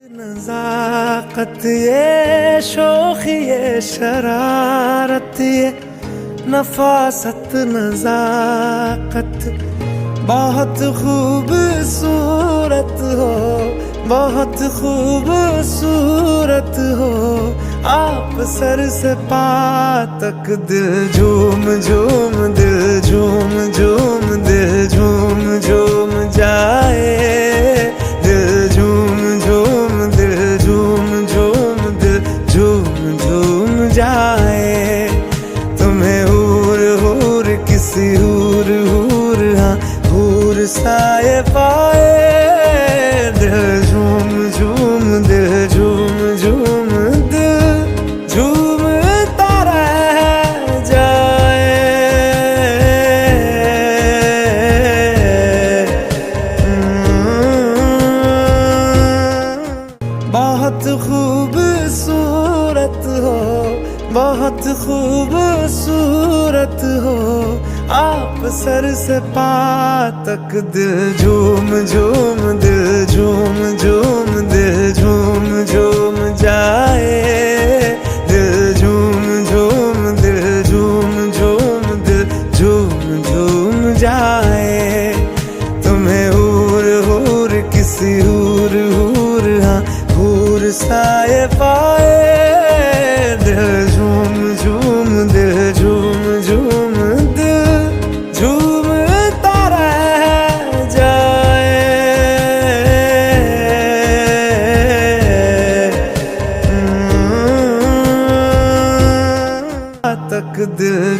नज़ाकत ये शोखी ये शरारत ये नफासत नज़ाकत बहुत खूबसूरत हो, बहुत खूबसूरत हो। आप सर से पा तक दिल झूम झूम, दिल झूम झूम, दिल झूम झूम जाए, दिल झूम झूम, दिल झूम झूम, दिल झूम झूम जाए। तुम्हें हूर हूर किसी हूर हूर, हाँ हूर साए पाए, दिल झूम झूम, दिल झूम झूम, दिल झूमता रह जाए। बहुत खूबसूरत हो, बहुत खूबसूरत हो। आप सर से पा तक दिल झूम झूम, दिल झूम झूम, दिल झूम झूम जाए, दिल झूम झूम, दिल झूम झूम, दिल झूम झूम जाए। तुम्हें हूर हूर किसी हूर हूर, हाँ हूर साए पाए, दिल झूम झूम, दिल झूम झूम, दिल झूमता रह जाए। तक दिल